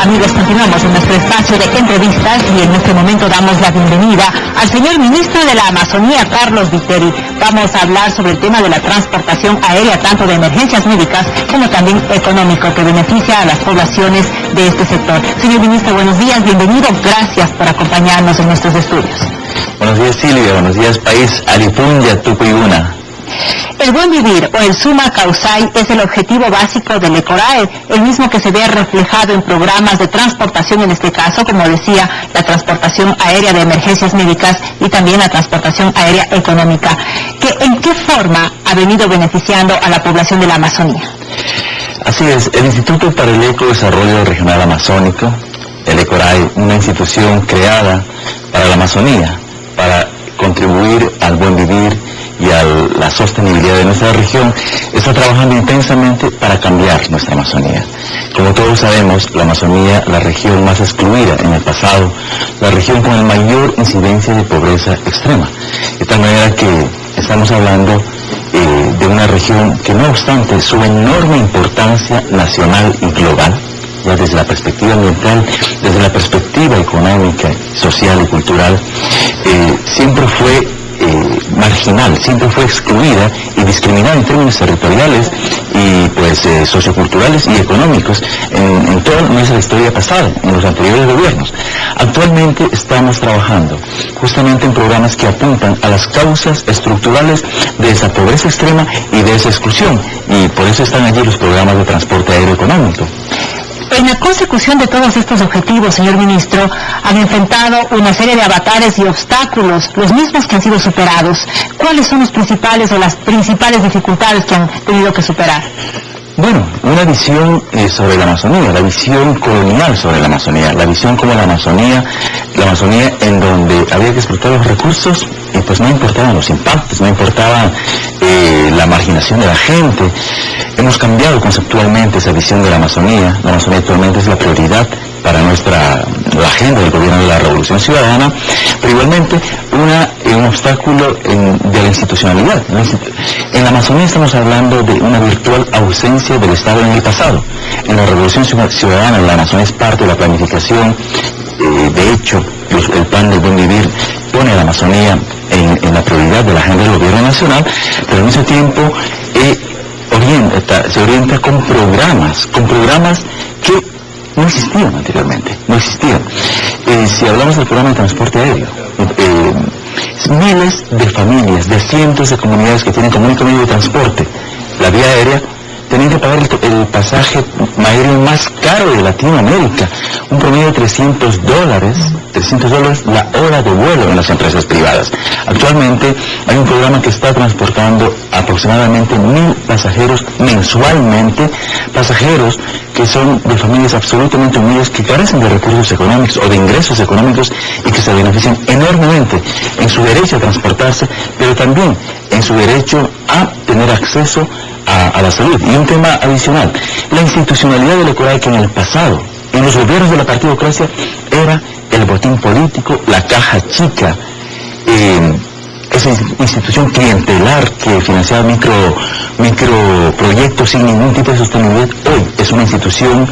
Amigos, continuamos en nuestro espacio de entrevistas y en este momento damos la bienvenida al señor ministro de la Amazonía, Carlos Viteri. Vamos a hablar sobre el tema de la transportación aérea, tanto de emergencias médicas como también económico, que beneficia a las poblaciones de este sector. Señor ministro, buenos días, bienvenido, gracias por acompañarnos en nuestros estudios. Buenos días, Silvia, buenos días, país, Alipunya, Tupuyuna. El buen vivir o el summa causai es el objetivo básico del ECORAE, el mismo que se ve reflejado en programas de transportación, en este caso, como decía, la transportación aérea de emergencias médicas y también la transportación aérea económica. ¿En qué forma ha venido beneficiando a la población de la Amazonía? Así es, el Instituto para el Ecodesarrollo Regional Amazónico, el ECORAE, una institución creada para la Amazonía, para contribuir al buen vivir y a la sostenibilidad de nuestra región, está trabajando intensamente para cambiar nuestra Amazonía. Como todos sabemos, la Amazonía, la región más excluida en el pasado, la región con la mayor incidencia de pobreza extrema. De tal manera que estamos hablando de una región que, no obstante su enorme importancia nacional y global, ya desde la perspectiva ambiental, desde la perspectiva económica, social y cultural, siempre fue marginal, siempre fue excluida y discriminada en términos territoriales y pues socioculturales y económicos en toda nuestra historia pasada, en los anteriores gobiernos. Actualmente estamos trabajando justamente en programas que apuntan a las causas estructurales de esa pobreza extrema y de esa exclusión, y por eso están allí los programas de transporte aéreo económico. En la consecución de todos estos objetivos, señor ministro, han enfrentado una serie de avatares y obstáculos, los mismos que han sido superados. ¿Cuáles son los principales o las principales dificultades que han tenido que superar? Bueno, una visión sobre la Amazonía, la visión colonial sobre la Amazonía, la visión como la Amazonía en donde había que explotar los recursos y pues no importaban los impactos, no importaba la marginación de la gente. Hemos cambiado conceptualmente esa visión de la Amazonía. La Amazonía actualmente es la prioridad para la agenda del gobierno de la Revolución Ciudadana, pero igualmente un obstáculo de la institucionalidad. En la Amazonía estamos hablando de una virtual ausencia del Estado en el pasado. En la Revolución Ciudadana, la Amazonía es parte de la planificación. De hecho, el Plan del Buen Vivir pone a la Amazonía en la prioridad de la agenda del gobierno nacional, pero al mismo tiempo se orienta con programas que no existían anteriormente, no existían. Si hablamos del programa de transporte aéreo, miles de familias, de cientos de comunidades que tienen como único medio de transporte la vía aérea, tenían que pagar el pasaje aéreo más caro de Latinoamérica, un promedio de $300 la hora de vuelo en las empresas privadas. Actualmente hay un programa que está transportando aproximadamente 1,000 pasajeros mensualmente, pasajeros que son de familias absolutamente humildes, que carecen de recursos económicos o de ingresos económicos y que se benefician enormemente en su derecho a transportarse, pero también en su derecho a tener acceso a la salud. Y un tema adicional, la institucionalidad del ECORAE, que en el pasado, en los gobiernos de la partidocracia, era el botín político, la caja chica, esa institución clientelar que financiaba microproyectos sin ningún tipo de sostenibilidad. Hoy es una institución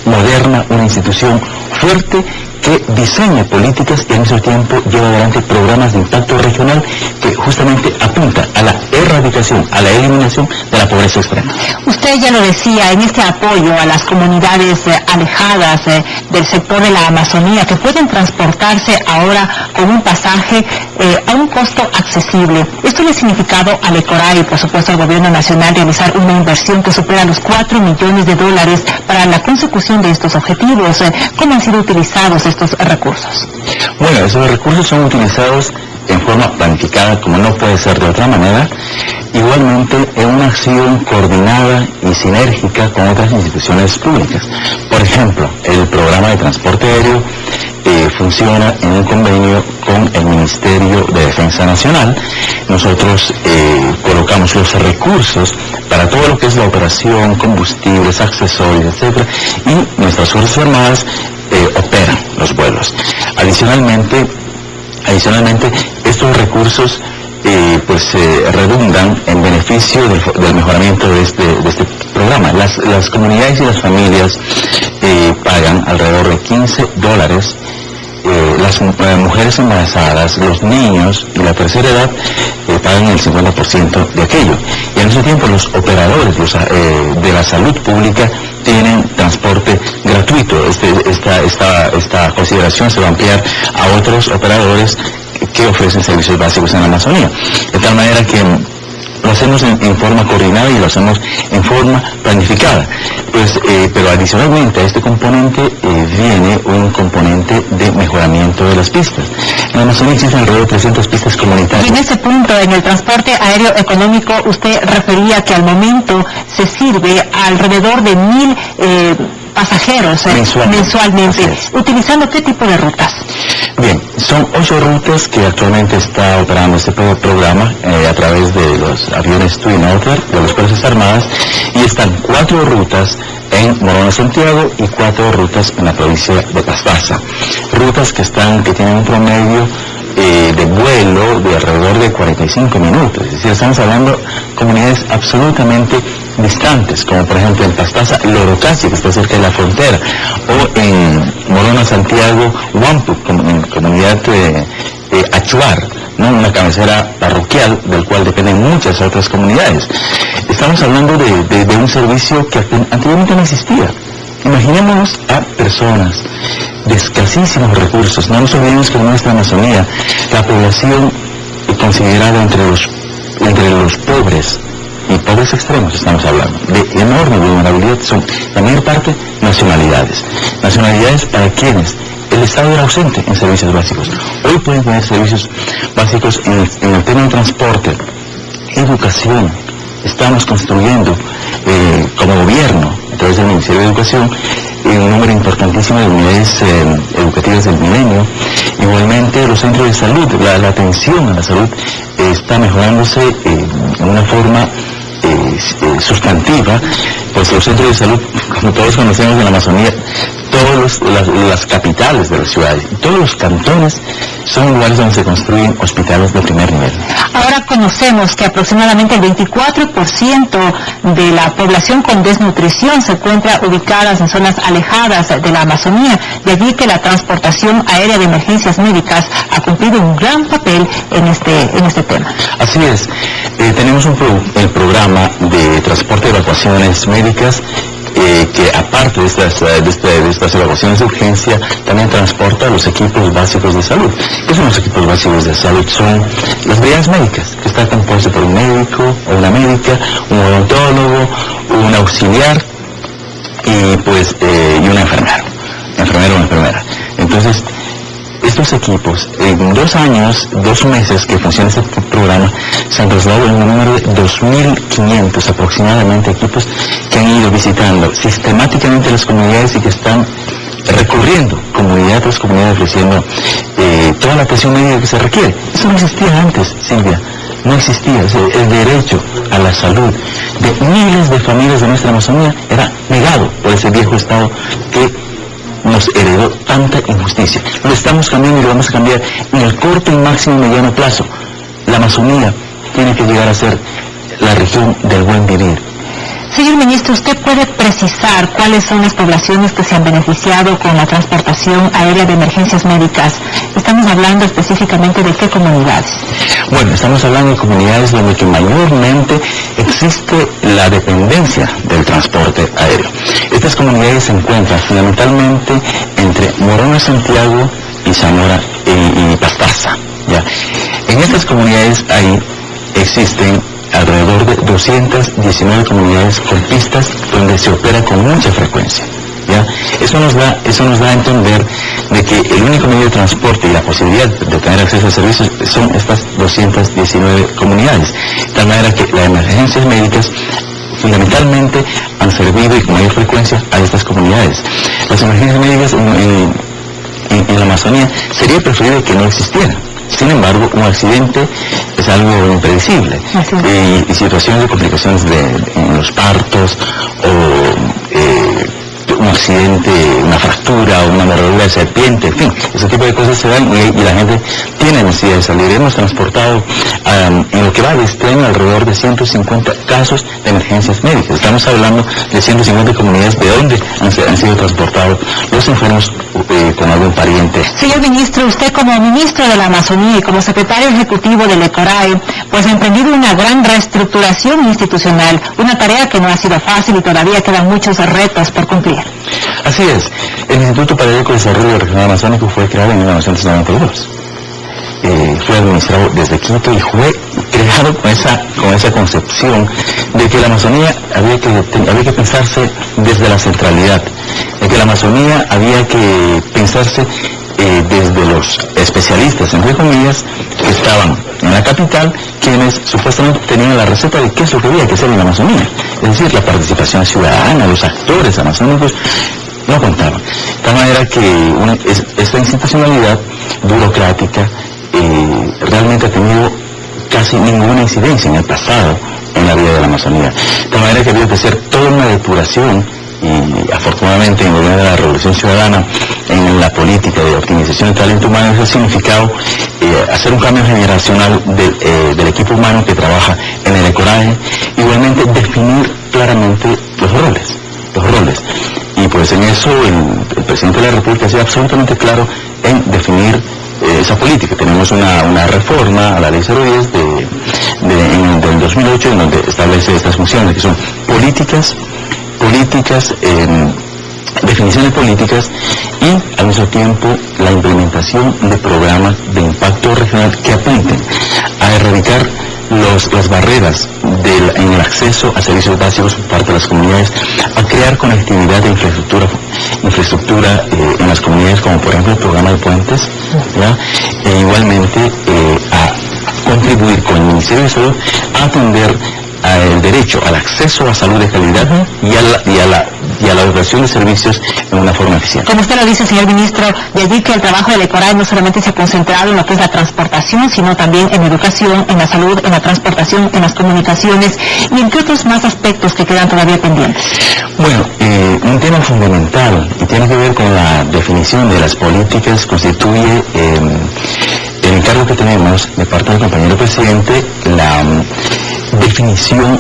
moderna, una institución fuerte, que diseña políticas y al mismo tiempo lleva adelante programas de impacto regional que justamente apunta a la erradicación, a la eliminación de la pobreza extrema. Usted ya lo decía, en este apoyo a las comunidades alejadas del sector de la Amazonía, que pueden transportarse ahora con un pasaje a un costo accesible. Esto le ha significado al ECORAE y por supuesto al gobierno nacional realizar una inversión que supera los $4 millones para la consecución de estos objetivos. ¿Cómo han sido utilizados estos recursos? Bueno, esos recursos son utilizados en forma planificada, como no puede ser de otra manera, igualmente en una acción coordinada y sinérgica con otras instituciones públicas. Por ejemplo, el programa de transporte aéreo funciona en un convenio con el Ministerio de Defensa Nacional. Nosotros colocamos los recursos para todo lo que es la operación, combustibles, accesorios, etc. Y nuestras Fuerzas Armadas operan los vuelos. Adicionalmente, estos recursos redundan en beneficio del mejoramiento de este programa. Las comunidades y las familias pagan alrededor de $15. Las mujeres embarazadas, los niños y la tercera edad pagan el 50% de aquello. Y en ese tiempo los operadores de la salud pública tienen transporte gratuito. Esta consideración se va a ampliar a otros operadores que ofrecen servicios básicos en la Amazonía. De tal manera que lo hacemos en forma coordinada y lo hacemos en forma planificada. Pero adicionalmente a este componente viene un componente de mejoramiento de las pistas. En la Amazonía existen alrededor de 300 pistas comunitarias. Y en ese punto, en el transporte aéreo económico, usted refería que al momento se sirve alrededor de 1,000 pasajeros mensualmente. ¿Utilizando qué tipo de rutas? Bien, son 8 rutas que actualmente está operando este programa a través de los aviones Twin Otter de las Fuerzas Armadas, y están 4 rutas en Morona, Santiago, y 4 rutas en la provincia de Pastaza. Rutas que tienen un promedio de vuelo de alrededor de 45 minutos. Es decir, estamos hablando de comunidades absolutamente distantes, como por ejemplo en Pastaza, Lorocasi, que está cerca de la frontera, o en Morona, Santiago, Huampu, comunidad Achuar, ¿no? Una cabecera parroquial del cual dependen muchas otras comunidades. Estamos hablando de un servicio que anteriormente no existía. Imaginémonos a personas de escasísimos recursos. No nos olvidemos que en nuestra Amazonía la población considerada entre los pobres y pobres extremos, estamos hablando de enorme vulnerabilidad, son la mayor parte nacionalidades para quienes el Estado era ausente en servicios básicos. Hoy pueden tener servicios básicos en el tema de transporte, educación. Estamos construyendo como gobierno, a través del Ministerio de Educación, un número importantísimo de unidades educativas del milenio. Igualmente los centros de salud, la atención a la salud está mejorándose en una forma sustantiva. Pues los centros de salud, como todos conocemos en la Amazonía, todas las capitales de las ciudades, todos los cantones son lugares donde se construyen hospitales de primer nivel. Ahora conocemos que aproximadamente el 24% de la población con desnutrición se encuentra ubicadas en zonas alejadas de la Amazonía, de allí que la transportación aérea de emergencias médicas ha cumplido un gran papel en este tema. Así es, tenemos el programa de transporte de evacuaciones médicas, que aparte de estas evacuaciones de urgencia, también transporta los equipos básicos de salud. ¿Qué son los equipos básicos de salud? Son las brigadas médicas, que está compuesto por un médico o una médica, un odontólogo, un auxiliar y un enfermero o enfermera. Entonces, estos equipos, en 2 años, 2 meses que funciona este programa, se han trasladado en un número de 2.500 aproximadamente equipos que han ido visitando sistemáticamente las comunidades y que están recorriendo comunidad tras comunidad ofreciendo toda la atención médica que se requiere. Eso no existía antes, Silvia. No existía. El derecho a la salud de miles de familias de nuestra Amazonía era negado por ese viejo Estado que nos heredó tanta injusticia. Lo estamos cambiando y lo vamos a cambiar en el corto y máximo y mediano plazo. La Amazonía tiene que llegar a ser la región del buen vivir. Señor ministro, ¿usted puede precisar cuáles son las poblaciones que se han beneficiado con la transportación aérea de emergencias médicas? Estamos hablando específicamente de qué comunidades. Bueno, estamos hablando de comunidades donde que mayormente existe la dependencia del transporte aéreo. Estas comunidades se encuentran fundamentalmente entre Morona, Santiago y Zamora y Pastaza, ¿ya? En estas comunidades ahí existen alrededor de 219 comunidades con pistas donde se opera con mucha frecuencia, ¿ya? Eso nos da a entender de que el único medio de transporte y la posibilidad de tener acceso a servicios son estas 219 comunidades. De tal manera que las emergencias médicas fundamentalmente han servido y con mayor frecuencia a estas comunidades. Las emergencias médicas en la Amazonía sería preferible que no existieran. Sin embargo, un accidente es algo impredecible y situaciones de complicaciones en los partos o accidente, una fractura o una mordedura de serpiente, en fin, ese tipo de cosas se dan y la gente tiene necesidad de salir. Hemos transportado en lo que va de este año alrededor de 150 casos de emergencias médicas. Estamos hablando de 150 comunidades de donde han sido transportados los enfermos con algún pariente. Señor ministro, usted como ministro de la Amazonía y como secretario ejecutivo del ECORAE, pues ha emprendido una gran reestructuración institucional, una tarea que no ha sido fácil y todavía quedan muchos retos por cumplir. Así es, el Instituto para el Ecodesarrollo Regional Amazónico fue creado en 1992. Fue administrado desde Quito y fue creado con esa concepción de que la Amazonía había que pensarse desde la centralidad, de que la Amazonía había que pensarse desde los especialistas, entre comillas, que estaban en la capital, quienes supuestamente tenían la receta de qué es lo que había que hacer en la Amazonía. Es decir, la participación ciudadana, los actores amazónicos no contaban. De tal manera que esta institucionalidad burocrática realmente ha tenido casi ninguna incidencia en el pasado en la vida de la Amazonía. De tal manera que había que hacer toda una depuración y afortunadamente en el gobierno de la Revolución Ciudadana, en la política de optimización del talento humano, eso ha significado hacer un cambio generacional del equipo humano que trabaja en el ECORAE, igualmente definir claramente los roles. Y pues en eso el presidente de la República ha sido absolutamente claro en definir esa política. Tenemos una reforma a la ley 010 del 2008 en donde establece estas funciones que son definiciones políticas y al mismo tiempo la implementación de programas de impacto regional que apunten a erradicar las barreras en el acceso a servicios básicos por parte de las comunidades, a crear conectividad de infraestructura en las comunidades, como por ejemplo el programa de puentes, ¿ya? E igualmente a contribuir con el Ministerio de Salud a atender el derecho al acceso a salud de calidad y a la dotación de servicios en una forma eficiente. Como usted lo dice, señor ministro, de allí que el trabajo del ECORAE no solamente se ha concentrado en lo que es la transportación, sino también en educación, en la salud, en la transportación, en las comunicaciones y en qué otros más aspectos que quedan todavía pendientes. Bueno, un tema fundamental y tiene que ver con la definición de las políticas constituye el encargo que tenemos de parte del compañero presidente, la definición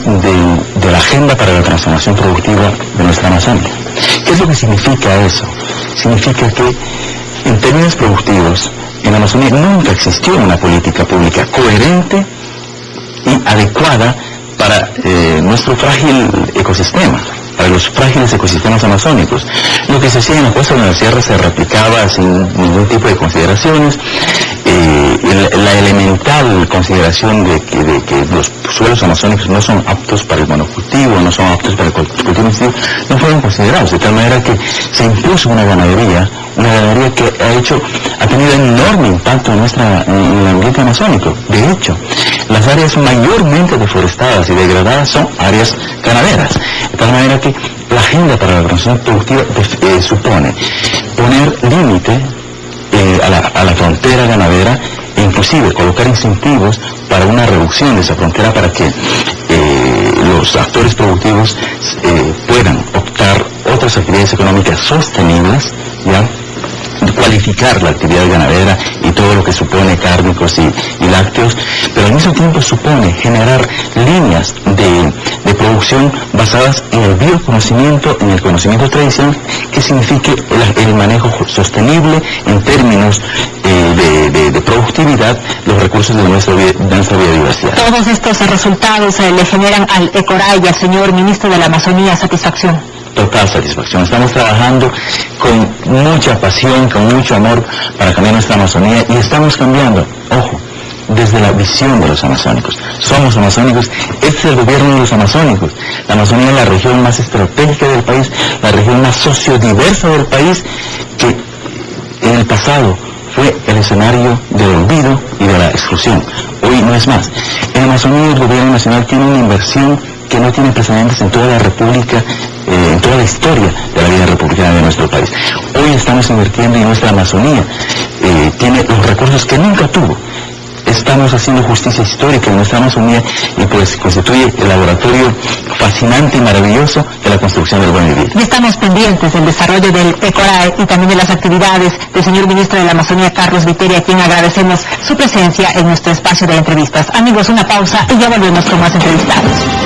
de la agenda para la transformación productiva de nuestra Amazonía. ¿Qué es lo que significa eso? Significa que en términos productivos en la Amazonía nunca existió una política pública coherente y adecuada para nuestro frágil ecosistema, para los frágiles ecosistemas amazónicos. Lo que se hacía en la costa de la sierra se replicaba sin ningún tipo de consideraciones. La elemental consideración de que los suelos amazónicos no son aptos para el monocultivo, no son aptos para el cultivo intensivo, no fueron considerados, de tal manera que se impuso una ganadería que ha tenido enorme impacto en el ambiente amazónico. De hecho, las áreas mayormente deforestadas y degradadas son áreas ganaderas, de tal manera que la agenda para la transición productiva supone poner límite a la frontera ganadera e inclusive colocar incentivos para una reducción de esa frontera para que los actores productivos puedan optar otras actividades económicas sostenibles, ¿ya? Cualificar la actividad ganadera y todo lo que supone cárnicos y lácteos, pero al mismo tiempo supone generar líneas de producción basadas en el bioconocimiento, en el conocimiento tradicional, que signifique el manejo sostenible en términos de productividad, los recursos de nuestra biodiversidad. Todos estos resultados le generan al ECORAE y al señor ministro de la Amazonía satisfacción. Total satisfacción. Estamos trabajando con mucha pasión, con mucho amor para cambiar nuestra Amazonía y estamos cambiando, ojo, desde la visión de los amazónicos. Somos amazónicos, este es el gobierno de los amazónicos. La Amazonía es la región más estratégica del país, la región más sociodiversa del país, que en el pasado fue el escenario del olvido y de la exclusión. Hoy no es más. En Amazonía el gobierno nacional tiene una inversión que no tiene precedentes en toda la República, en toda la historia de la vida republicana de nuestro país. Hoy estamos invirtiendo en nuestra Amazonía, tiene los recursos que nunca tuvo. estamos haciendo justicia histórica en nuestra Amazonía y pues constituye el laboratorio fascinante y maravilloso de la construcción del buen vivir. Y estamos pendientes del desarrollo del ECORAE y también de las actividades del señor ministro de la Amazonía, Carlos Viteri, a quien agradecemos su presencia en nuestro espacio de entrevistas. Amigos, una pausa y ya volvemos con más entrevistados.